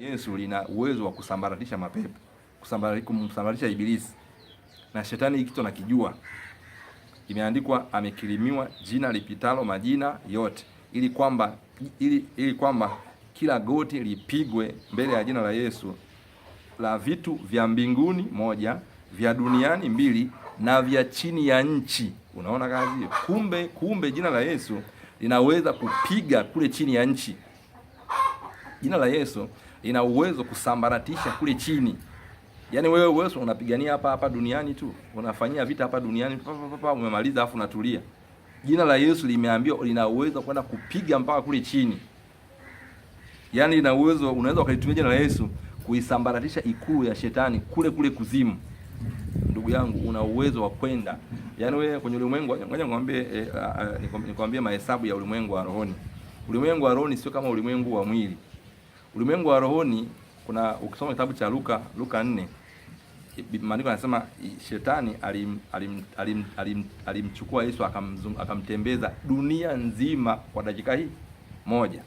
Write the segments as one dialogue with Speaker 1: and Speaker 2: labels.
Speaker 1: Yesu lina uwezo wa kusambaratisha mapepo, kumsambaratisha ibilisi. Na shetani hiki kitu anakijua. Imeandikwa amekirimiwa jina lipitalo majina yote, ili kwamba kila goti lipigwe mbele ya jina la Yesu, la vitu vya mbinguni moja, vya duniani mbili, na vya chini ya nchi. Unaona kazi hiyo? Kumbe jina la Yesu linaweza kupiga kule chini ya nchi. Jina la Yesu lina uwezo kusambaratisha kule chini. Yaani wewe unapigania hapa duniani tu, unafanyia vita hapa duniani, umemaliza afu unatulia. Jina la Yesu limeambiwa lina uwezo kwenda kupiga mpaka kule chini. Yaani lina uwezo, unaweza ukalitumia jina la Yesu kuisambaratisha ikulu ya shetani kule kuzimu. Ndugu yangu, una uwezo wa kwenda. Yaani wewe kwenye ulimwengu, ngoja nikwambie mahesabu ya ulimwengu wa rohoni. Ulimwengu wa rohoni sio kama ulimwengu wa mwili. Ulimwengu wa rohoni, kuna ukisoma kitabu cha Luka 4, maandiko yanasema shetani alimchukua Yesu akamtembeza dunia nzima kwa dakika hii moja.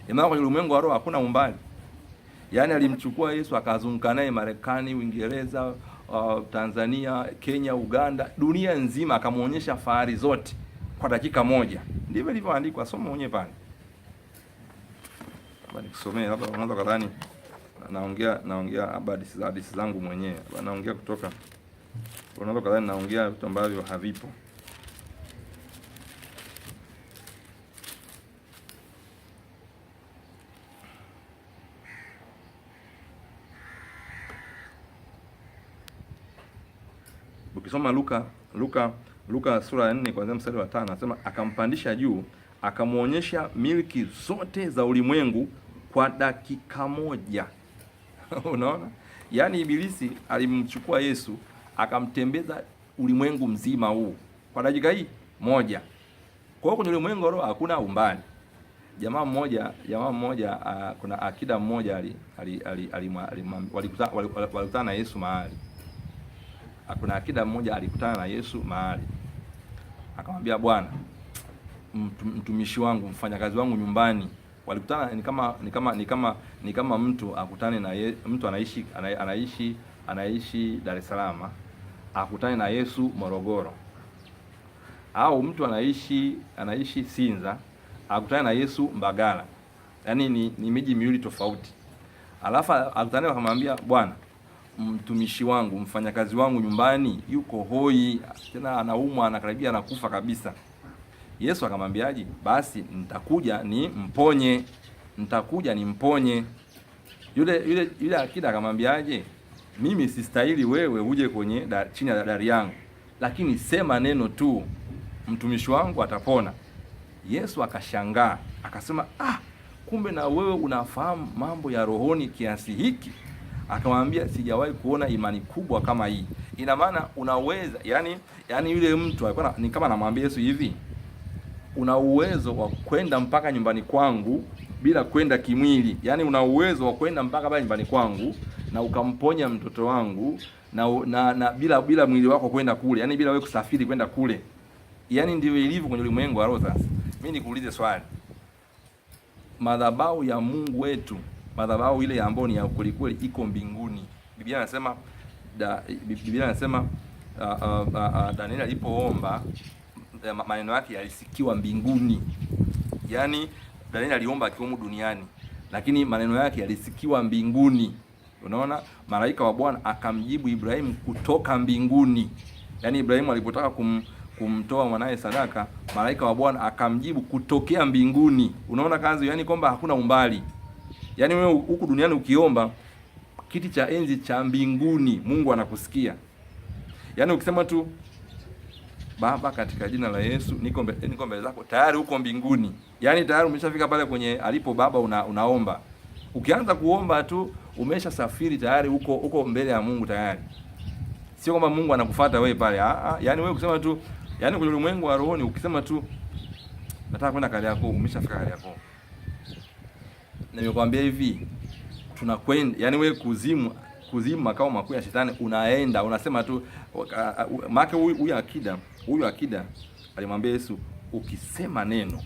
Speaker 1: Maana kwenye ulimwengu wa roho hakuna umbali. Yaani alimchukua Yesu akazunguka naye Marekani, Uingereza, Tanzania, Kenya, Uganda, dunia nzima, akamuonyesha fahari zote kwa dakika moja. Ndivyo ilivyoandikwa, soma mwenyewe pale. Baba nikusomee, labda unaanza kadhani naongea hadithi zangu mwenyewe. Naongea kutoka, unaanza kadhani naongea vitu ambavyo havipo. Ukisoma Luka sura ya 4 kuanzia mstari wa 5, anasema akampandisha juu, akamuonyesha milki zote za ulimwengu kwa dakika moja. Unaona? Yaani ibilisi alimchukua Yesu akamtembeza ulimwengu mzima huu kwa dakika hii moja. Kwa hiyo kwenye ulimwengu roho hakuna umbali. Jamaa mmoja kuna akida mmoja walikutana na Yesu mahali. Kuna akida mmoja alikutana na Yesu mahali. Akamwambia, Bwana, mtumishi wangu, mfanyakazi wangu nyumbani. Walikutana ni kama mtu akutane na mtu anaishi Dar es Salaam, akutane na Yesu Morogoro. Au mtu anaishi Sinza, akutane na Yesu Mbagala. Yaani ni miji miwili tofauti. Alafu akutane akamwambia, Bwana, mtumishi wangu, mfanyakazi wangu nyumbani yuko hoi, tena anaumwa, anakaribia anakufa kabisa. Yesu akamwambiaje? Basi nitakuja nimponye. Yule akida akamwambiaje? Mimi sistahili wewe uje kwenye chini ya dari yangu, lakini sema neno tu, mtumishi wangu atapona. Yesu akashangaa, akasema, kumbe na wewe unafahamu mambo ya rohoni kiasi hiki. Akamwambia, sijawahi kuona imani kubwa kama hii. Ina maana unaweza, yani yule mtu alikuwa ni kama anamwambia Yesu hivi, una uwezo wa kwenda mpaka nyumbani kwangu bila kwenda kimwili. Yaani una uwezo wa kwenda mpaka pale nyumbani kwangu na ukamponya mtoto wangu na bila mwili wako kwenda kule. Yaani bila wewe kusafiri kwenda kule. Yaani ndivyo ilivyo kwenye ulimwengu wa roho sasa. Mimi nikuulize swali. Madhabahu ya Mungu wetu, madhabahu ile ambayo ni ya kweli iko mbinguni. Biblia inasema Danieli alipoomba maneno yake yalisikiwa mbinguni. Yaani Danieli aliomba akiwa duniani, lakini maneno yake yalisikiwa mbinguni. Unaona? Malaika wa Bwana akamjibu Ibrahimu kutoka mbinguni. Yaani Ibrahimu alipotaka kumtoa mwanae sadaka, malaika wa Bwana akamjibu kutokea mbinguni. Unaona kazi? Yaani kwamba hakuna umbali. Yaani wewe huku duniani ukiomba, kiti cha enzi cha mbinguni Mungu anakusikia. Yaani ukisema tu, Baba, katika jina la Yesu niko mbele zako, tayari uko mbinguni. Yaani tayari umeshafika pale kwenye alipo Baba, unaomba. Ukianza kuomba tu umesha safiri tayari, uko mbele ya Mungu tayari. Sio kwamba Mungu anakufuata wewe pale. Yaani wewe ukisema tu, yaani kwenye ulimwengu wa rohoni ukisema tu nataka kwenda Kariakoo, umeshafika Kariakoo. Nimekwambia hivi, tunakwenda, yaani wewe kuzimu makao makuu ya shetani unaenda, unasema tu maana huyu akida alimwambia Yesu, ukisema neno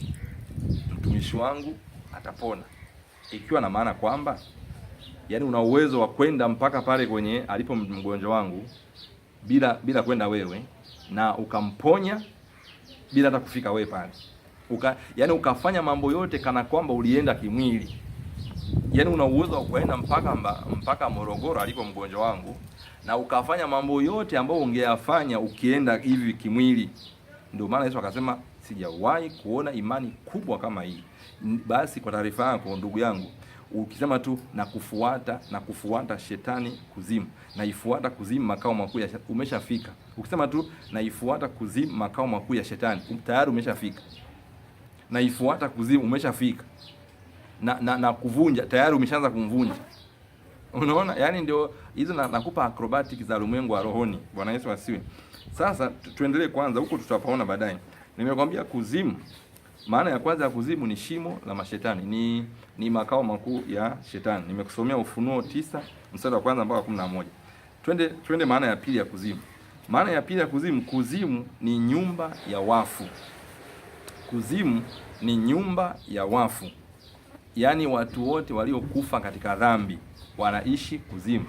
Speaker 1: mtumishi wangu atapona. Ikiwa na maana kwamba Yaani una uwezo wa kwenda mpaka pale kwenye alipo mgonjwa wangu bila kwenda wewe, na ukamponya bila hata kufika wewe pale. Yaani ukafanya mambo yote kana kwamba ulienda kimwili. Yaani una uwezo wa kwenda mpaka Morogoro alipo mgonjwa wangu, na ukafanya mambo yote ambayo ungeyafanya ukienda hivi kimwili. Ndio maana Yesu akasema sijawahi kuona imani kubwa kama hii. Basi kwa taarifa yako ndugu yangu, ukisema tu na kufuata shetani kuzimu, naifuata kuzimu makao makuu ya shetani, umeshafika. Ukisema tu naifuata kuzimu makao makuu ya shetani, tayari umeshafika. Naifuata kuzimu, umeshafika. Na kuvunja, tayari umeshaanza kumvunja. Unaona? Yaani ndio hizo nakupa acrobatic za ulimwengu wa rohoni. Bwana Yesu asiwe. Sasa tuendelee kwanza, huko tutapaona baadaye. Nimekwambia kuzimu, maana ya kwanza ya kuzimu ni shimo la mashetani, ni makao makuu ya shetani. Nimekusomea Ufunuo 9 mstari wa kwanza mpaka 11. Twende maana ya pili ya kuzimu. Maana ya pili ya kuzimu, kuzimu ni nyumba ya wafu. Kuzimu ni nyumba ya wafu. Yaani watu wote waliokufa katika dhambi wanaishi kuzimu.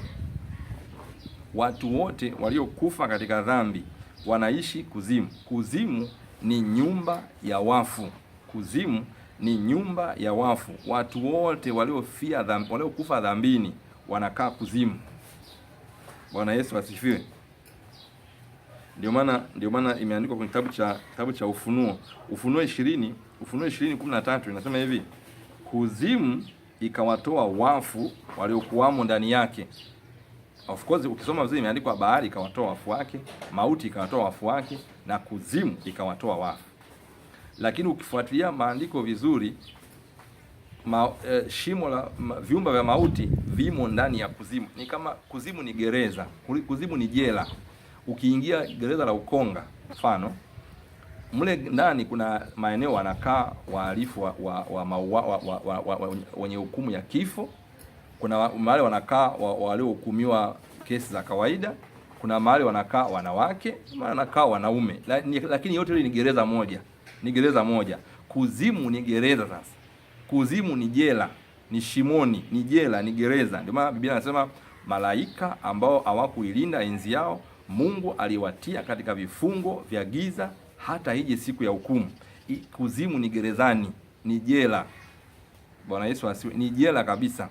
Speaker 1: Watu wote waliokufa katika dhambi wanaishi kuzimu. Kuzimu ni nyumba ya wafu. Kuzimu ni nyumba ya wafu. Watu wote waliokufa dhambini wanakaa kuzimu. Bwana Yesu asifiwe. Ndio maana imeandikwa kwenye kitabu cha Ufunuo 20:13 inasema hivi: kuzimu ikawatoa wafu waliokuwamo ndani yake. Of course ukisoma vizuri imeandikwa bahari ikawatoa wafu wake, mauti ikawatoa wafu wake, na kuzimu ikawatoa wafu. Lakini ukifuatilia maandiko vizuri, shimo la viumba vya mauti vimo ndani ya kuzimu. Ni kama kuzimu ni gereza, kuzimu ni jela. Ukiingia gereza la Ukonga mfano, mle ndani kuna maeneo wanakaa wahalifu wenye hukumu ya kifo. Kuna mahali wanakaa waliohukumiwa kesi za kawaida. Kuna mahali wanakaa wanawake, mahali wanakaa wanaume. Lakini yote ile ni gereza moja. Ni gereza moja. Kuzimu ni gereza sasa. Kuzimu ni jela, ni shimoni, ni jela, ni gereza. Ndio maana Biblia inasema malaika ambao hawakuilinda enzi yao, Mungu aliwatia katika vifungo vya giza hata ije siku ya hukumu. Kuzimu ni gerezani, ni jela. Bwana Yesu asiwe, ni jela kabisa.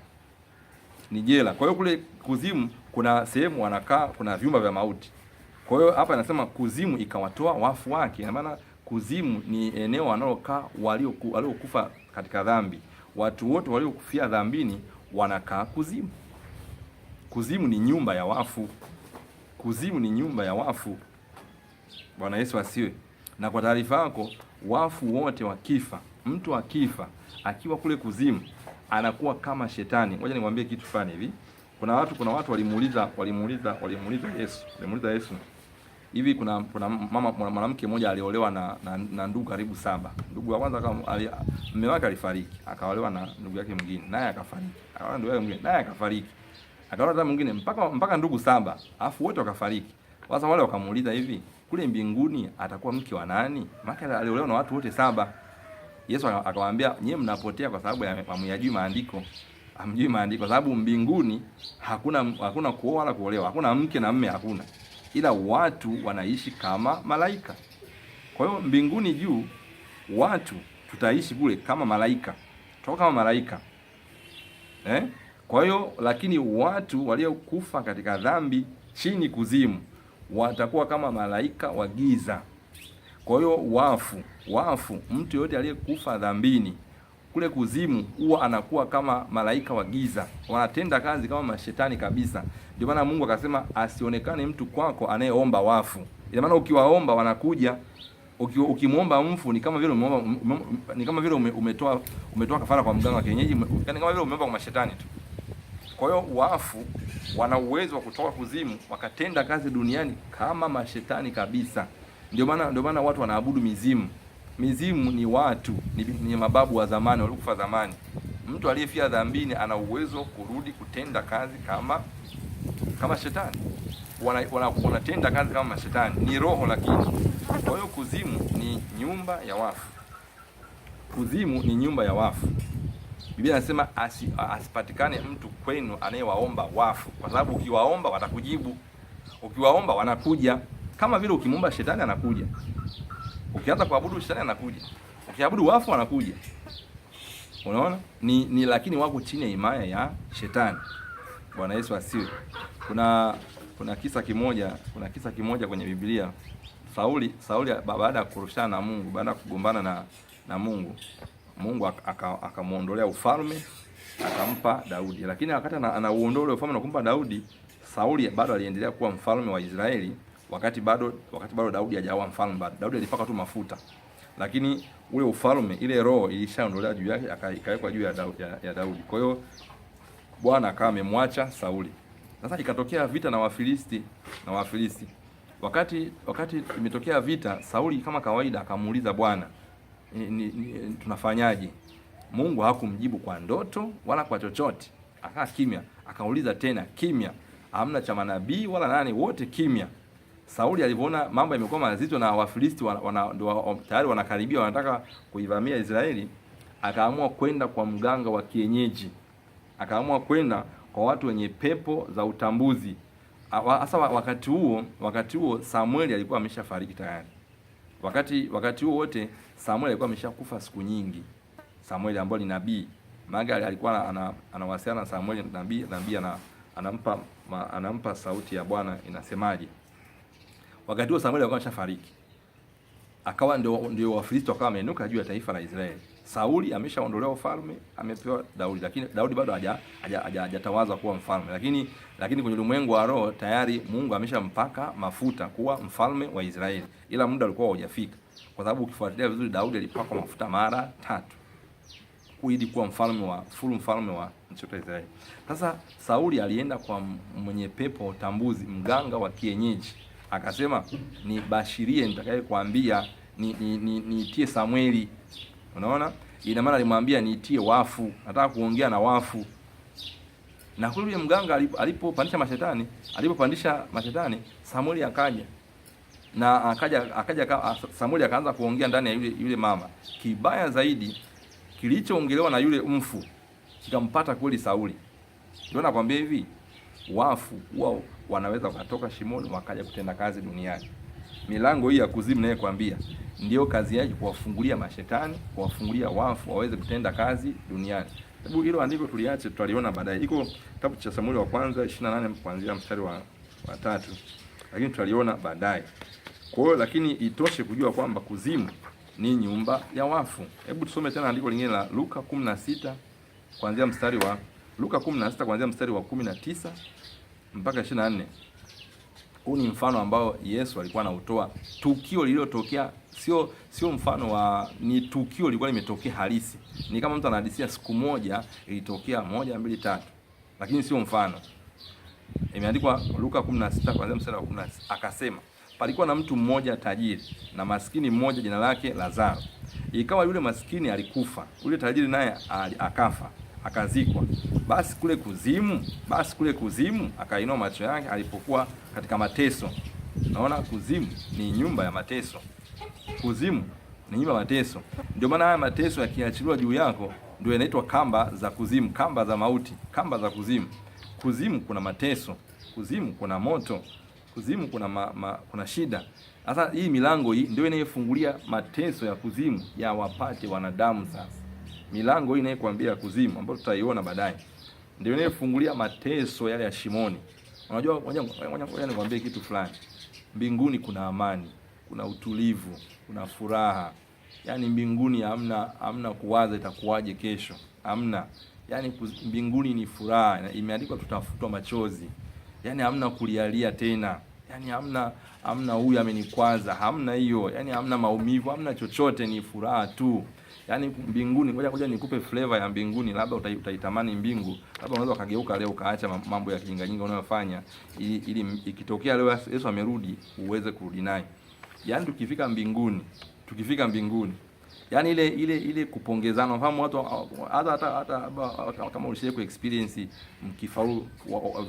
Speaker 1: Ni jela. Kwa hiyo kule kuzimu kuna sehemu wanakaa, kuna vyumba vya mauti. Kwa hiyo hapa anasema kuzimu ikawatoa wafu wake. Ina maana kuzimu ni eneo wanalokaa waliokufa katika dhambi. Watu wote waliokufia dhambini wanakaa kuzimu. Kuzimu ni nyumba ya wafu. Kuzimu ni nyumba ya wafu. Bwana Yesu asiwe. Na kwa taarifa yako, wafu wote wakifa, mtu akifa akiwa kule kuzimu anakuwa kama shetani. Ngoja nikwambie kitu fulani hivi. Kuna watu walimuuliza Yesu. Hivi kuna mwanamke mmoja aliolewa na ndugu karibu 7. Ndugu wa kwanza mume wake alifariki, akaolewa na ndugu yake mwingine, naye akafariki. Akaolewa ndugu yake mwingine, naye akafariki. Akaolewa hata mwingine mpaka ndugu 7, alafu wote wakafariki. Sasa wale wakamuuliza hivi, kule mbinguni atakuwa mke wa nani? Maana aliolewa na watu wote 7. Yesu akawaambia, nyie mnapotea kwa sababu hamjui maandiko. Hamjui maandiko, sababu mbinguni hakuna kuoa wala kuolewa. Hakuna mke na mume, hakuna. Ila watu wanaishi kama malaika. Kwa hiyo mbinguni juu watu tutaishi kule kama malaika. Tutakuwa kama malaika. Kwa hiyo lakini watu waliokufa katika dhambi chini kuzimu watakuwa kama malaika wa giza. Kwa hiyo wafu mtu yote aliyekufa dhambini kule kuzimu huwa anakuwa kama malaika wa giza. Wanatenda kazi kama mashetani kabisa. Ndio maana Mungu akasema asionekane mtu kwako anayeomba wafu. Ina maana ukiwaomba wanakuja. Ukimwomba mfu ni kama vile umetoa kafara kwa mganga wa kienyeji, yani kama vile umeomba kwa mashetani tu. Kwa hiyo wafu wana uwezo wa kutoka kuzimu wakatenda kazi duniani kama mashetani kabisa. Ndio maana watu wanaabudu mizimu. Mizimu ni watu, ni mababu wa zamani waliokufa zamani. Mtu aliyefia dhambini ana uwezo kurudi kutenda kazi kama shetani. Wanatenda kazi kama mashetani, ni roho lakini. Kwa hiyo kuzimu ni nyumba ya wafu. Kuzimu ni nyumba ya wafu. Biblia inasema asipatikane mtu kwenu anayewaomba wafu, kwa sababu ukiwaomba watakujibu. Ukiwaomba wanakuja, kama vile ukimwomba shetani anakuja. Ukianza kuabudu shetani anakuja. Ukiabudu wafu wanakuja. Unaona? Ni lakini wako chini ya himaya ya shetani. Bwana Yesu asiwe. Kuna kisa kimoja kwenye Biblia. Sauli baada ya kurushana na Mungu, baada ya kugombana na Mungu akamuondolea ufalme, akampa Daudi. Lakini wakati anauondoa ufalme na kumpa Daudi, Sauli bado aliendelea kuwa mfalme wa Israeli wakati bado Daudi hajawa mfalme bado. Daudi alipaka tu mafuta. Lakini ule ufalme, ile roho ilishaondolewa juu yake, ikawekwa juu ya Daudi. Kwa hiyo Bwana akawa amemwacha Sauli. Sasa ikatokea vita na Wafilisti. Wakati imetokea vita, Sauli kama kawaida akamuuliza Bwana, tunafanyaje? Mungu hakumjibu kwa ndoto wala kwa chochote. Akaa kimya, akauliza tena kimya. Hamna cha manabii wala nani, wote kimya. Sauli alipoona mambo yamekuwa mazito na Wafilisti tayari wanakaribia, wanataka kuivamia Israeli, akaamua kwenda kwa mganga wa kienyeji. Akaamua kwenda kwa watu wenye pepo za utambuzi. Hasa wakati huo Samueli alikuwa ameshafariki tayari. Wakati huo wote Samueli alikuwa ameshakufa siku nyingi. Samueli ambaye ni nabii. Maga alikuwa anawasiliana na Samueli nabii anampa sauti ya Bwana inasemaje. Wakati huo Samueli alikuwa ameshafariki. Akawa ndio Wafilisti wakawa wameinuka juu ya taifa la Israeli. Sauli ameshaondolewa ufalme, amepewa Daudi, lakini Daudi bado hajatawaza kuwa mfalme. Lakini kwenye ulimwengu wa roho tayari Mungu ameshampaka mafuta kuwa mfalme wa Israeli. Ila muda ulikuwa hujafika. Kwa sababu ukifuatilia vizuri, Daudi alipakwa mafuta mara 3 ili kuwa mfalme wa nchi ya Israeli. Sasa Sauli alienda kwa mwenye pepo utambuzi, mganga wa kienyeji. Akasema, nibashirie nitakayekwambia, niitie Samueli. Unaona? Ina maana alimwambia niitie wafu, nataka kuongea na wafu. Na kule yule mganga alipopandisha mashetani, Samueli akaja. Na akaja Samueli akaanza kuongea ndani ya yule mama. Kibaya zaidi kilichoongelewa na yule mfu kikampata kweli Sauli. Ndio nakwambia hivi, wafu wao wanaweza kutoka shimoni wakaja kutenda kazi duniani. Milango hii ya kuzimu naye kwambia ndio kazi yake, kuwafungulia mashetani, kuwafungulia wafu waweze kutenda kazi duniani. Hebu hilo andiko tuliache, tutaliona baadaye. Iko kitabu cha Samueli wa kwanza 28 kuanzia mstari wa 3. Lakini tutaliona baadaye. Kwa hiyo lakini itoshe kujua kwamba kuzimu ni nyumba ya wafu. Hebu tusome tena andiko lingine la Luka 16 kuanzia mstari wa 19 mpaka 24. Huu ni mfano ambao Yesu alikuwa anautoa. Tukio lililotokea sio mfano ni tukio lilikuwa limetokea halisi. Ni kama mtu anahadisia siku moja ilitokea 1 2 3. Lakini sio mfano. Imeandikwa Luka 16 kuanzia mstari wa 16. Akasema, palikuwa na mtu mmoja tajiri na maskini mmoja jina lake Lazaro. Ikawa yule maskini alikufa, yule tajiri naye akafa, akazikwa. Basi kule kuzimu akainua macho yake alipokuwa katika mateso. Naona kuzimu ni nyumba ya mateso. Kuzimu ni nyumba ya mateso. Ndio maana haya mateso yakiachiliwa juu yako ndio yanaitwa kamba za kuzimu, kamba za mauti, kamba za kuzimu. Kuzimu kuna mateso, kuzimu kuna moto, kuzimu kuna shida. Sasa hii milango hii ndio inayofungulia mateso ya kuzimu ya wapate wanadamu. Sasa milango hii inayokuambia kuzimu, ambayo tutaiona baadaye, ndio inayofungulia mateso yale ya shimoni. Unajua, ngoja nikwambie kitu fulani. Mbinguni kuna amani, kuna utulivu, kuna furaha. Yaani mbinguni hamna kuwaza itakuwaje kesho. Hamna. Yaani mbinguni ni furaha. Imeandikwa tutafutwa machozi. Yaani hamna kulialia tena. Yaani hamna huyu amenikwaza, hamna hiyo. Yaani hamna maumivu, hamna chochote, ni furaha tu. Yaani mbinguni, ngoja nikupe flavor ya mbinguni, labda utaitamani mbingu. Labda unaweza kageuka leo ukaacha mambo ya kijinga unayofanya ili ikitokea leo Yesu amerudi uweze kurudi naye. Yaani tukifika mbinguni. Yaani ile kupongezana, unafahamu watu hata kama ulishaje experience mkifaulu,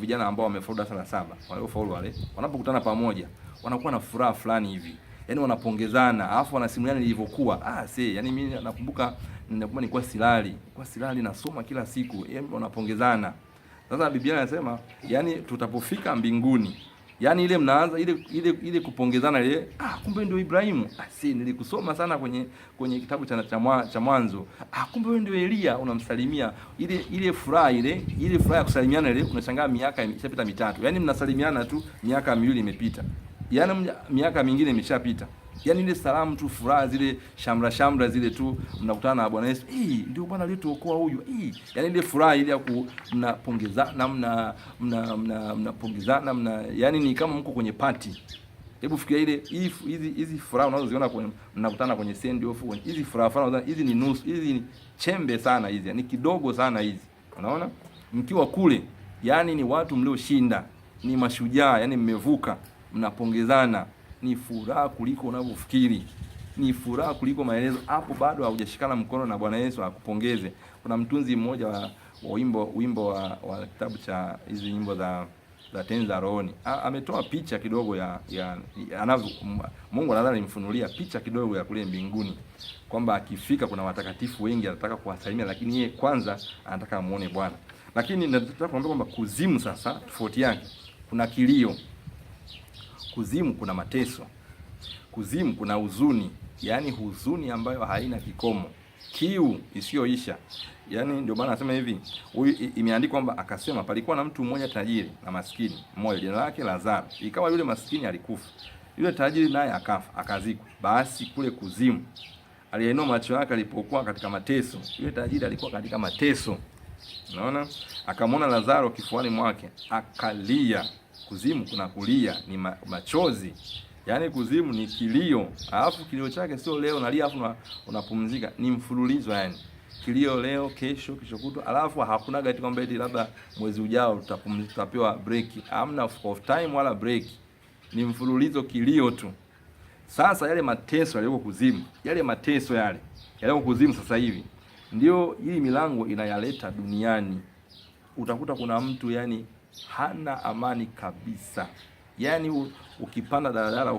Speaker 1: vijana ambao wamefaulu darasa la 7, waliofaulu wale wanapokutana pamoja wanakuwa na furaha fulani hivi. Yaani wanapongezana, alafu wanasimuliana ilivyokuwa. Yani mimi nakumbuka nilikuwa silali nasoma kila siku. Yaani wanapongezana. Sasa Biblia inasema yani tutapofika mbinguni, yani ile mnaanza ile kupongezana ile, kumbe ndio Ibrahimu. Nilikusoma sana kwenye kitabu cha Mwanzo. Kumbe wewe ndio Elia, unamsalimia. Ile furaha ya kusalimiana ile, unashangaa miaka imeshapita mitatu. Yani mnasalimiana tu miaka 2 imepita. Yani miaka mingine imeshapita. Yani ile salamu tu, furaha zile, shamra zile tu, mnakutana na Bwana Yesu. Ndio Bwana aliyetuokoa huyu. Yani ile furaha ile ya mnapongezana, mnapongezana, yani ni kama mko kwenye party. Hebu fikiria ile hizi furaha unazoziona kwenye mnakutana kwenye send off. Hizi furaha hizi ni nusu, hizi ni chembe sana hizi. Ni kidogo sana hizi. Unaona? Mkiwa kule, yani ni watu mlioshinda, ni mashujaa, yani mmevuka, mnapongezana. Ni furaha kuliko unavyofikiri. Ni furaha kuliko maelezo. Hapo bado haujashikana mkono na Bwana Yesu akupongeze. Kuna mtunzi mmoja wa wimbo wa kitabu cha hizi nyimbo za tenzi za rohoni. Ametoa picha kidogo ya anavyo Mungu anadhani nimfunulia picha kidogo ya kule mbinguni. Kwamba akifika kuna watakatifu wengi anataka kuwasalimia, lakini yeye kwanza anataka amuone Bwana. Lakini nataka kuambia kwamba kuzimu sasa tofauti yake. Kuna kilio. Kuzimu kuna mateso. Kuzimu kuna huzuni, yani huzuni ambayo haina kikomo, kiu isiyoisha. Yani ndio maana anasema hivi, imeandikwa kwamba akasema palikuwa na mtu mmoja tajiri na maskini mmoja, jina lake Lazaro. Ikawa yule maskini alikufa, yule tajiri naye akafa, akazikwa. Basi kule kuzimu aliinua macho yake alipokuwa katika mateso. Yule tajiri alikuwa katika mateso. Unaona? Akamwona Lazaro kifuani mwake, akalia. Kuzimu kuna kulia, ni machozi. Yaani kuzimu ni kilio. Alafu kilio chake sio leo nalia alafu unapumzika, ni mfululizo yani. Kilio leo, kesho kutwa, alafu hakuna gati kwamba eti labda mwezi ujao tutapumzika, tutapewa break. Hamna of time wala break. Ni mfululizo, kilio tu. Sasa yale mateso yaliyoko kuzimu, yale mateso yaliyoko kuzimu sasa hivi ndio hii milango inayaleta duniani. Utakuta kuna mtu yani hana amani kabisa. Yani ukipanda daladala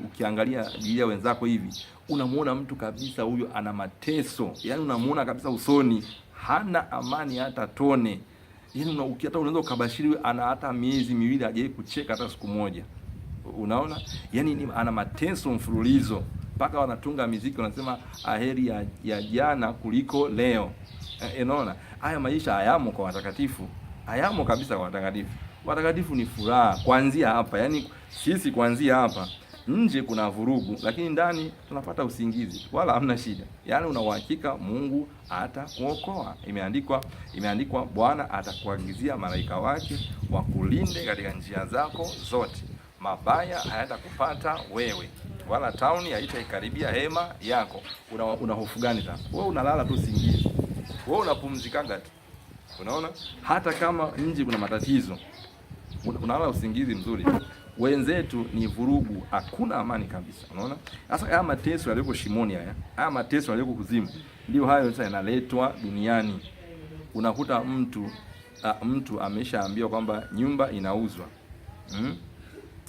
Speaker 1: ukiangalia abiria wenzako hivi, unamuona mtu kabisa huyo ana mateso. Yani unamuona kabisa usoni hana amani hata tone. Yani hata unaweza ukabashiri ana hata miezi 2 hajawahi kucheka hata siku moja. Unaona? Yani ana mateso mfululizo. Mpaka wanatunga muziki wanasema aheri ya jana kuliko leo. Unaona? Haya maisha hayamo kwa watakatifu. Hayamo kabisa kwa watakatifu. Watakatifu ni furaha kuanzia hapa. Yani sisi kuanzia hapa, nje kuna vurugu, lakini ndani tunapata usingizi. Wala hamna shida. Yani una uhakika Mungu atakuokoa. Imeandikwa Bwana atakuagizia malaika wake wakulinde katika njia zako zote. Mabaya hayatakupata wewe, wala tauni haitaikaribia hema yako. Una hofu gani sasa? Wewe unalala tu usingizi. Wewe unapumzikaga tu. Unaona? Hata kama nje kuna matatizo, unalala usingizi mzuri. Wenzetu ni vurugu, hakuna amani kabisa. Unaona? Sasa haya mateso yaliyoko shimoni haya mateso yaliyoko kuzimu, ndio hayo sasa yanaletwa duniani. Unakuta mtu ameshaambiwa kwamba nyumba inauzwa.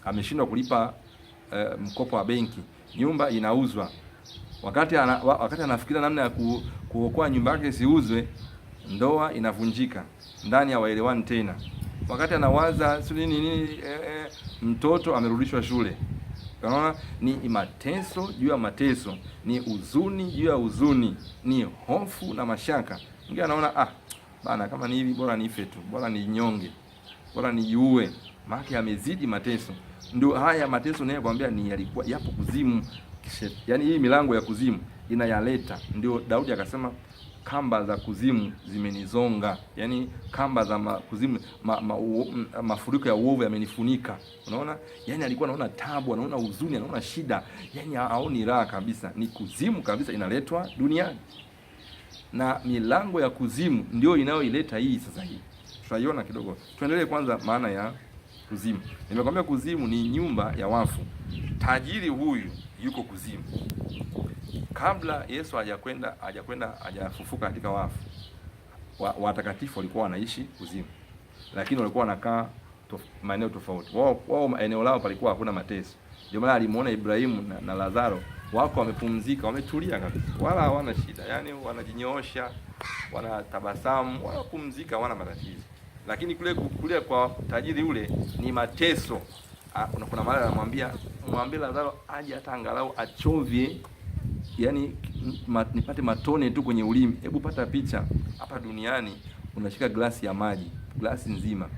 Speaker 1: Ameshindwa kulipa mkopo wa benki, nyumba inauzwa. Wakati anafikiria namna ya kuokoa nyumba yake isiuzwe, ndoa inavunjika, ndani ya waelewani tena. Wakati anawaza mtoto amerudishwa shule. Unaona? Ni mateso juu ya mateso, ni huzuni juu ya huzuni, ni hofu na mashaka. Mwingine anaona bana, kama ni hivi bora nife tu, bora ninyonge, bora nijiue, maana yamezidi mateso. Ndio haya mateso naye kwambia ni yalikuwa yapo kuzimu. Yaani hii milango ya kuzimu inayaleta. Ndio Daudi akasema kamba za kuzimu zimenizonga. Yaani kamba za kuzimu, mafuriko ya uovu yamenifunika. Unaona? Yaani alikuwa anaona taabu, anaona huzuni, anaona shida. Yaani haoni raha kabisa. Ni kuzimu kabisa inaletwa duniani. Na milango ya kuzimu ndio inayoileta hii sasa hii. Tutaiona kidogo. Tuendelee kwanza maana ya kuzimu. Nimekwambia kuzimu ni nyumba ya wafu. Tajiri huyu yuko kuzimu. Kabla Yesu hajafufuka katika wafu, watakatifu walikuwa wanaishi kuzimu. Lakini walikuwa wanakaa maeneo tofauti. Wao eneo lao palikuwa hakuna mateso. Ndio maana alimuona Ibrahimu na Lazaro wako wamepumzika, wametulia kabisa, wala hawana shida, yaani wanajinyoosha, wanatabasamu, wanapumzika, hawana matatizo. Lakini kule kwa tajiri ule ni mateso. Kuna mara anamwambia mwambie Lazaro aje hata angalau achovye, yaani nipate matone tu kwenye ulimi. Hebu pata picha, hapa duniani unashika glasi ya maji, glasi nzima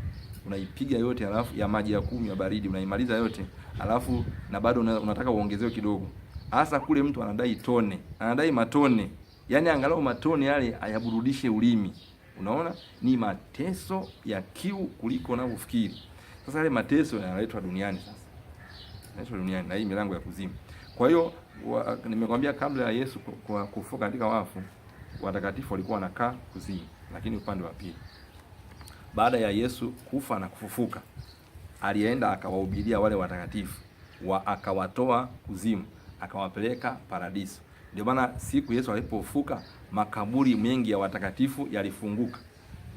Speaker 1: unaipiga yote, alafu ya maji ya kunywa ya baridi unaimaliza yote, alafu na bado unataka uongezewe kidogo. Hasa kule mtu anadai tone, anadai matone, yaani angalau matone yale ayaburudishe ulimi. Unaona, ni mateso ya kiu kuliko unavyofikiri. Sasa yale mateso yanaletwa duniani, sasa yanaletwa duniani na hii milango ya kuzimu. Kwa hiyo nimekwambia kabla ya Yesu kufufuka katika wafu, watakatifu walikuwa wanakaa kuzimu, lakini upande wa pili, baada ya Yesu kufa na kufufuka, alienda akawahubiria wale watakatifu, akawatoa kuzimu, akawapeleka paradiso. Ndio maana siku Yesu alipofufuka, makaburi mengi ya watakatifu yalifunguka,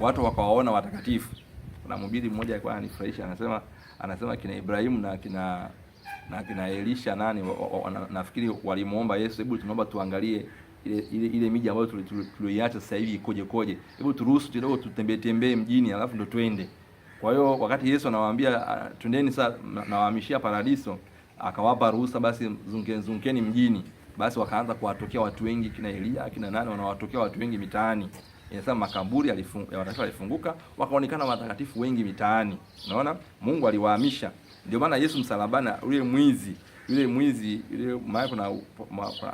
Speaker 1: watu wakawaona watakatifu. Kuna mhubiri mmoja alikuwa ananifurahisha, anasema kina Ibrahimu na kina Elisha nafikiri walimuomba Yesu, hebu tunaomba tuangalie ile miji ambayo tulioiacha sasa hivi ikoje, hebu turuhusu kidogo tutembee mjini, alafu ndo twende. Kwa hiyo wakati Yesu anawaambia twendeni sasa nawahamishia paradiso, akawapa ruhusa, basi zungeni mjini. Basi wakaanza kuwatokea watu wengi, kina Elia kina nani, wanawatokea watu wengi mitaani. Inasema makaburi ya watakatifu yalifunguka, wakaonekana watakatifu wengi mitaani. Unaona, Mungu aliwahamisha. Ndio maana Yesu msalabani, yule mwizi maana kuna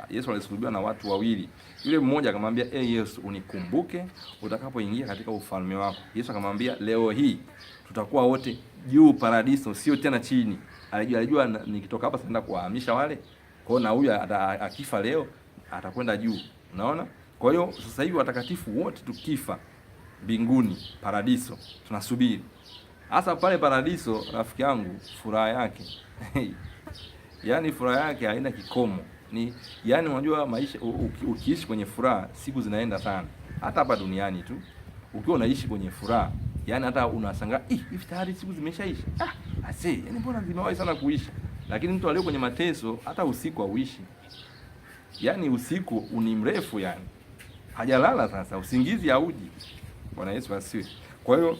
Speaker 1: Yesu alisulubiwa na watu wawili. Yule mmoja akamwambia, Yesu, unikumbuke utakapoingia katika ufalme wako. Yesu akamwambia, leo hii tutakuwa wote juu paradiso, sio tena chini. Alijua nikitoka hapa sitaenda kuwahamisha wale. Kwa hiyo na huyu akifa leo atakwenda juu. Unaona? Kwa hiyo sasa hivi watakatifu wote tukifa mbinguni, paradiso, tunasubiri. Hasa pale paradiso, rafiki yangu, furaha yake yaani furaha yake haina kikomo. Yaani unajua maisha, ukiishi kwenye furaha siku zinaenda sana. Hata hapa duniani tu ukiwa unaishi kwenye furaha, yaani hata unashangaa hivi tayari siku zimeshaisha. Yaani mbona zimewahi sana kuisha. Lakini mtu aliye kwenye mateso hata usiku hauishi. Yaani usiku ni mrefu, yani hajalala, sasa usingizi hauji. Bwana Yesu asifiwe. Kwa hiyo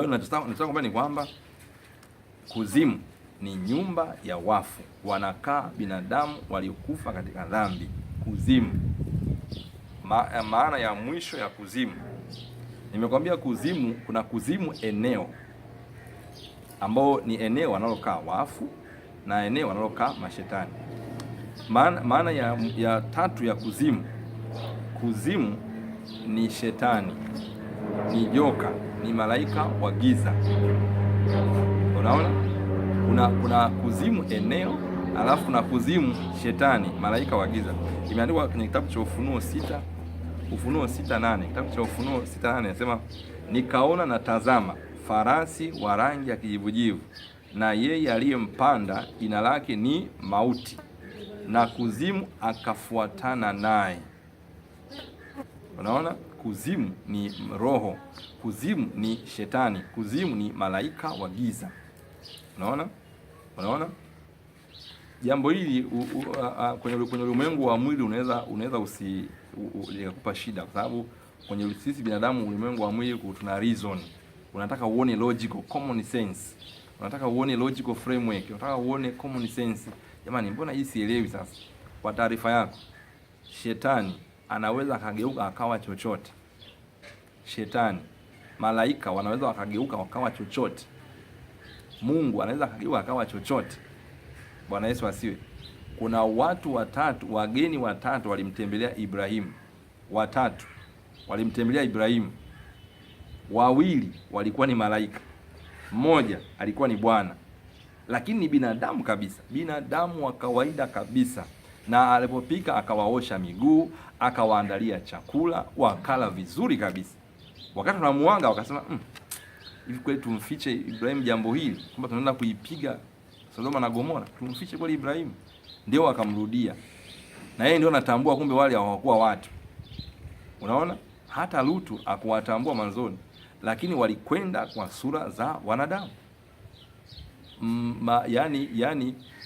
Speaker 1: nataka kwamba ni kwamba kuzimu ni nyumba ya wafu, wanakaa binadamu waliokufa katika dhambi. Kuzimu, maana ya mwisho ya kuzimu, nimekwambia kuzimu, kuna kuzimu eneo ambao ni eneo wanalokaa wafu na eneo wanalokaa mashetani. Maana ya tatu ya kuzimu, kuzimu ni shetani, ni joka, ni malaika wa giza. Unaona, kuna kuzimu eneo, alafu kuna kuzimu shetani, malaika wa giza. Imeandikwa kwenye kitabu cha Ufunuo 6:8. Kitabu cha Ufunuo 6:8 inasema, nikaona na tazama farasi wa rangi ya kijivujivu, na yeye aliyempanda jina lake ni Mauti, na kuzimu akafuatana naye. Unaona, kuzimu ni roho, kuzimu ni shetani, kuzimu ni malaika wa giza. Unaona jambo hili kwenye ulimwengu wa mwili unaweza usikupa shida, kwa sababu kwenye sisi binadamu, ulimwengu wa mwili tuna reason. Unataka uone logical common sense, unataka uone logical framework, unataka uone common sense. Jamani, mbona hii sielewi? Sasa kwa taarifa yako, shetani anaweza akageuka akawa chochote. Shetani, malaika wanaweza wakageuka wakawa chochote. Mungu anaweza akageuka akawa chochote. Bwana Yesu asiwe. Kuna wageni watatu walimtembelea Ibrahimu. Walimtembelea Ibrahimu. Wawili walikuwa ni malaika, mmoja alikuwa ni Bwana, lakini ni binadamu kabisa, binadamu wa kawaida kabisa. Na alipopika akawaosha miguu, akawaandalia chakula, wakala vizuri kabisa. Wakati tunamuanga wakasema, hivi kweli tumfiche Ibrahimu jambo hili, kwamba tunaenda kuipiga Sodoma na Gomora, tumfiche kweli Ibrahimu? Ndio wakamrudia, na yeye ndio anatambua kumbe wale hawakuwa watu. Unaona, hata Lutu hakuwatambua mwanzoni, lakini walikwenda kwa sura za wanadamu.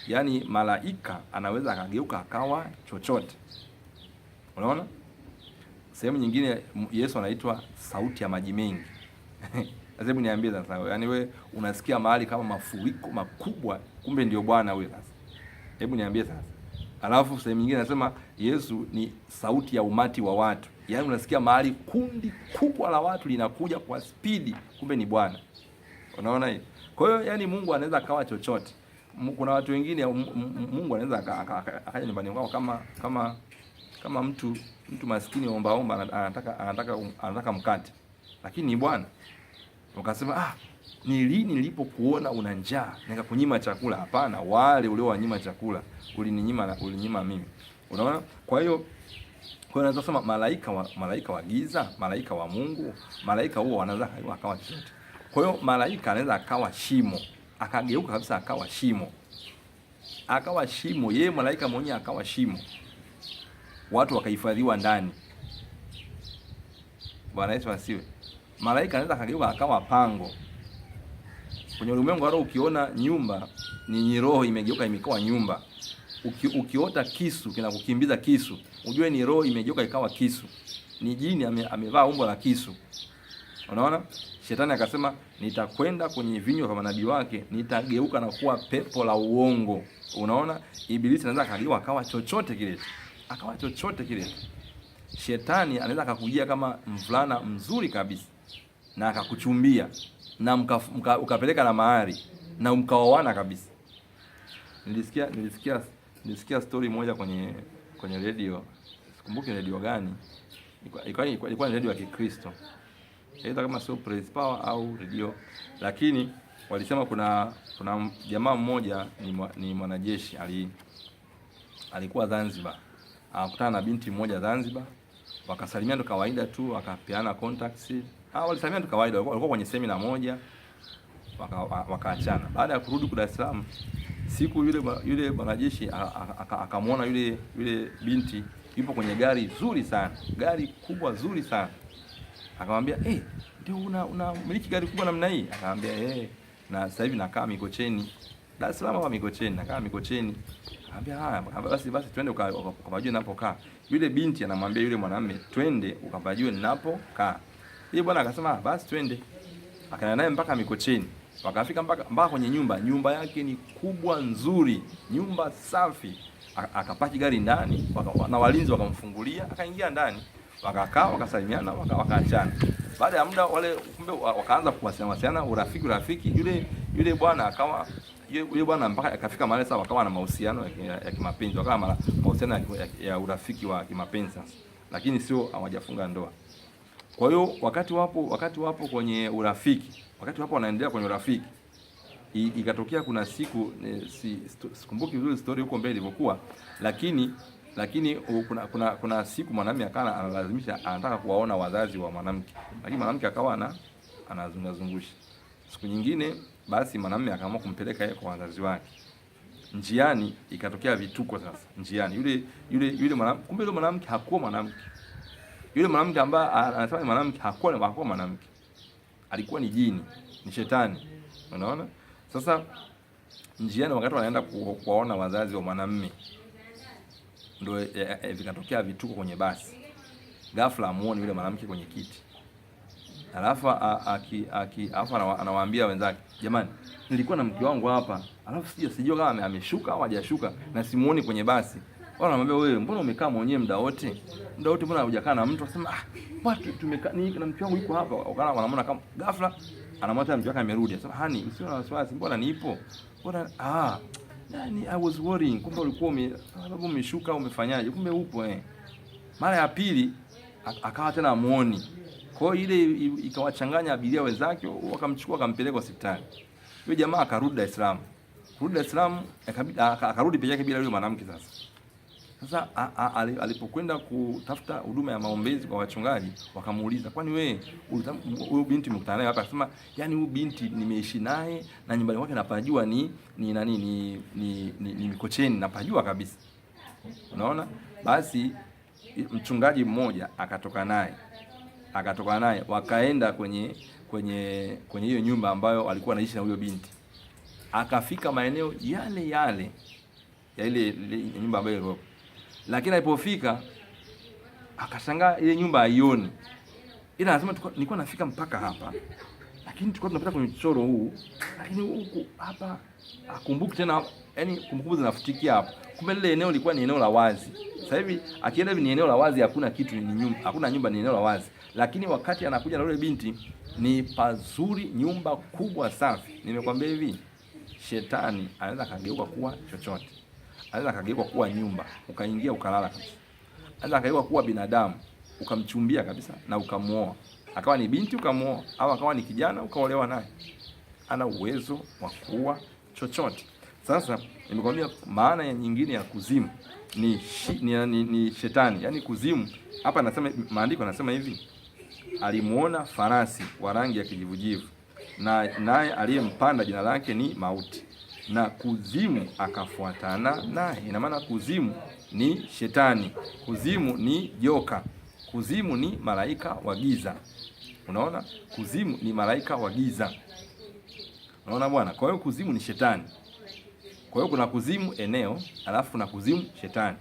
Speaker 1: yani malaika anaweza akageuka akawa chochote. Unaona? Sehemu nyingine Yesu anaitwa sauti ya maji mengi. Hebu niambie sasa, yani we unasikia mahali kama mafuriko makubwa, kumbe ndio Bwana wewe sasa. Hebu niambie sasa. Alafu sehemu nyingine anasema Yesu ni sauti ya umati wa watu. Yaani unasikia mahali kundi kubwa la watu linakuja kwa spidi, kumbe ni Bwana. Unaona hiyo? Kwa hiyo yani Mungu anaweza akawa chochote. Kuna watu wengine Mungu anaweza akaja nyumbani kwao kama mtu maskini omba anataka mkate. Lakini ni Bwana. Ukasema ni lini nilipokuona una njaa nikakunyima chakula? Hapana, wale uliowanyima chakula ulininyima mimi. Unaona? Kwa hiyo naweza kusema malaika wa giza, malaika wa Mungu, malaika huo wanaweza akawa chochote. Kwa hiyo malaika anaweza akawa shimo, akageuka kabisa akawa shimo. Akawa shimo, yeye malaika mwenyewe akawa shimo. Watu wakahifadhiwa ndani. Bwana Yesu asiwe. Malaika anaweza akageuka akawa pango. Kwenye ulimwengu hata ukiona nyumba ni roho imegeuka imekuwa nyumba. Ukiota kisu kinakukimbiza kisu, ujue ni roho imegeuka ikawa kisu. Ni jini amevaa umbo la kisu. Unaona? Shetani akasema nitakwenda kwenye vinywa vya manabii wake, nitageuka na kuwa pepo la uongo. Unaona? Ibilisi anaweza akageuka akawa chochote kile. Akawa chochote kile. Shetani anaweza akakujia kama mvulana mzuri kabisa na akakuchumbia na ukapeleka na mahari na mkaoana kabisa. Nilisikia story moja kwenye radio. Sikumbuki radio gani. Ilikuwa ni radio ya Kikristo. Aidha kama sio Praise Power au radio, lakini walisema kuna jamaa mmoja ni mwanajeshi alikuwa Zanzibar. Akakutana na binti mmoja Zanzibar, wakasalimiana tu kawaida tu, wakapeana contacts. Walisalimiana tu kawaida, walikuwa kwenye semina moja, wakaachana. Baada ya kurudi Dar es Salaam, siku yule mwanajeshi akamwona yule binti yupo kwenye gari zuri sana, gari kubwa zuri sana. Akamwambia, ndio una miliki gari kubwa namna hii? Akamwambia, na sasa hivi nakaa Mikocheni. Dar es Salaam hapa Mikocheni, nakaa Mikocheni. Akamwambia, haya, basi twende ukapajue ninapokaa. Yule binti anamwambia yule mwanamume, twende ukapajue ninapokaa. Yeye bwana akasema, basi twende. Akaenda naye mpaka Mikocheni. Wakafika mpaka kwenye nyumba yake ni kubwa nzuri, nyumba safi. Akapaki gari ndani, na walinzi wakamfungulia, akaingia ndani. Wakakaa, wakasalimiana, wakaachana. Baada ya muda wale kumbe wakaanza kuwasiliana urafiki. Yule bwana mpaka akafika mahali sasa wakawa na mahusiano ya kimapenzi, wakawa na mahusiano ya urafiki wa kimapenzi sasa. Lakini sio hawajafunga ndoa. Kwa hiyo wakati wapo kwenye urafiki, wakati wapo wanaendelea kwenye urafiki, ikatokea kuna siku sikumbuki vizuri story huko mbele ilivyokuwa, lakini kuna siku mwanamume akawa analazimisha anataka kuwaona wazazi wa mwanamke, lakini mwanamke akawa anazungusha. Siku nyingine basi mwanamume akaamua kumpeleka yeye kwa wazazi wake. Njiani ikatokea vituko sasa. Njiani yule mwanamke, kumbe yule mwanamke hakuwa mwanamke. Yule mwanamke ambaye anasema ni mwanamke hakuwa mwanamke. Alikuwa ni jini, ni shetani. Unaona? Sasa njiani wakati wanaenda kuwaona wazazi wa mwanamume, ndio vikatokea vituko kwenye basi. Ghafla amuone yule mwanamke kwenye kiti. Alafu anawaambia wenzake, jamani, nilikuwa na mke wangu hapa. Alafu sijui kama ameshuka au hajashuka na simuoni kwenye basi. Wao wanamwambia, wewe mbona umekaa mwenyewe muda wote? Muda wote mbona hujakaa na mtu? Akasema, watu tumekaa na mke wangu yuko hapa. Wakana wanamuona kama ghafla anamwita mke wake amerudi. Akasema, hani, usiwe na wasiwasi, mbona nipo? Mbona I was worrying. Kumbe ulikuwa sababu umeshuka umefanyaje? Kumbe upo Mara ya pili akawa tena amuoni. Kwa hiyo ile ikawachanganya abiria wenzake, wakamchukua akampeleka hospitali. Yule jamaa akarudi Dar es Salaam. Kurudi Dar es Salaam akarudi peke yake bila yule mwanamke sasa. Sasa alipokwenda kutafuta huduma ya maombezi kwa wachungaji, wakamuuliza, kwani wewe huyu binti umekutana naye hapa? Akasema, yani huyu binti nimeishi naye na nyumbani kwake napajua ni Mikocheni, napajua kabisa. Unaona? Basi mchungaji mmoja akatoka naye wakaenda kwenye hiyo nyumba ambayo alikuwa anaishi na huyo binti. akafika maeneo yale yale ya ile nyumba ambayo ilikuwa, lakini alipofika akashangaa ile nyumba haioni, ila anasema nilikuwa nafika mpaka hapa, lakini tulikuwa tunapita kwenye mchoro huu, lakini huku hapa akumbuki tena, yani kumbukumbu zinafutikia hapa. Kumbe lile eneo lilikuwa ni eneo la wazi. Sasa hivi akienda hivi ni eneo la wazi, hakuna kitu, ni nyumba, hakuna nyumba, ni eneo la wazi. Lakini wakati anakuja na yule binti ni pazuri, nyumba kubwa safi. Nimekwambia hivi, shetani anaweza kageuka kuwa chochote. Anaweza kageuka kuwa nyumba, ukaingia ukalala kabisa. Anaweza kageuka kuwa binadamu, ukamchumbia kabisa na ukamuoa. Akawa ni binti ukamuoa, au akawa ni kijana ukaolewa naye. Ana uwezo wa kuwa chochote. Sasa nimekwambia maana ya nyingine ya kuzimu ni shetani. Yaani kuzimu hapa anasema, maandiko anasema hivi, alimuona farasi wa rangi ya kijivujivu, na naye aliyempanda jina lake ni Mauti, na kuzimu akafuatana naye. Ina maana kuzimu ni shetani, kuzimu ni joka, kuzimu ni malaika wa giza. Unaona, kuzimu ni malaika wa giza. Unaona bwana? Kwa hiyo kuzimu ni shetani. Kwa hiyo kuna kuzimu eneo, alafu kuna kuzimu shetani.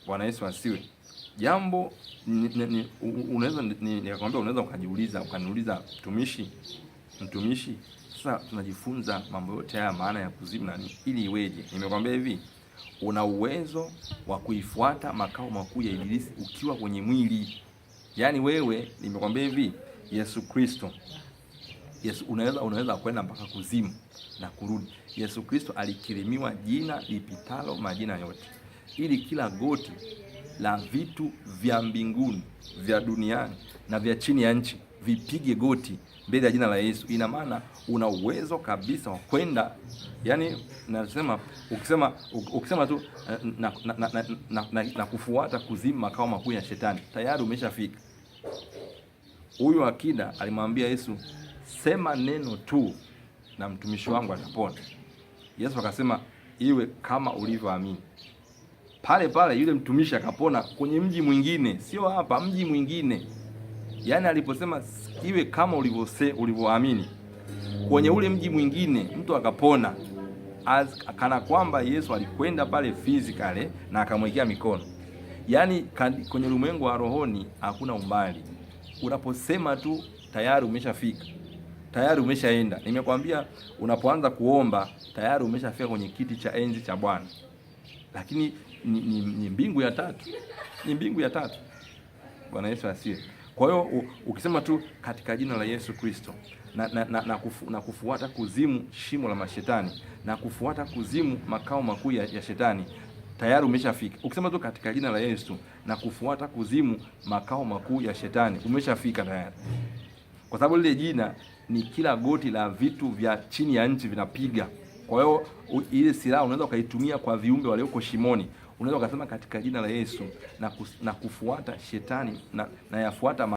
Speaker 1: Bwana Yesu asiwe. Jambo unaweza nikakwambia, unaweza ukaniuliza mtumishi, sasa tunajifunza mambo yote haya, maana ya kuzimu na nini, ili iweje? Nimekwambia hivi, una uwezo wa kuifuata makao makuu ya Ibilisi ukiwa kwenye mwili. Yaani wewe, nimekwambia hivi, Yesu Kristo, unaweza kwenda mpaka kuzimu na kurudi. Yesu Kristo alikirimiwa jina lipitalo majina yote, ili kila goti la vitu vya mbinguni, vya duniani na vya chini ya nchi vipige goti mbele ya jina la Yesu. Ina maana una uwezo kabisa wa kwenda, yani nasema ukisema tu na kufuata kuzimu, makao makuu ya shetani, tayari umeshafika. Huyu akida alimwambia Yesu, sema neno tu na mtumishi wangu atapona. Yesu akasema, iwe kama ulivyoamini. Pale pale yule mtumishi akapona kwenye mji mwingine, sio hapa, mji mwingine. Yaani aliposema iwe kama ulivyoamini, kwenye ule mji mwingine mtu akapona, kana kwamba Yesu alikwenda pale physically na akamwekea mikono. Yaani kwenye ulimwengu wa rohoni hakuna umbali. Unaposema tu tayari umeshafika, tayari umeshaenda. Nimekwambia unapoanza kuomba tayari umeshafika kwenye kiti cha enzi cha Bwana. Lakini ni mbingu ya tatu, ni mbingu ya tatu. Bwana Yesu asiye. Kwa hiyo ukisema tu katika jina la Yesu Kristo na kufuata kuzimu, shimo la mashetani, na kufuata kuzimu, makao makuu ya shetani, tayari umeshafika. Ukisema tu katika jina la Yesu na kufuata kuzimu, makao makuu ya shetani, umeshafika tayari. Kwa sababu lile jina ni kila goti la vitu vya chini ya nchi vinapiga. Kwa hiyo ile silaha unaweza ukaitumia kwa viumbe walioko shimoni. Unaweza ukasema katika jina la Yesu na kufuata shetani na yafuata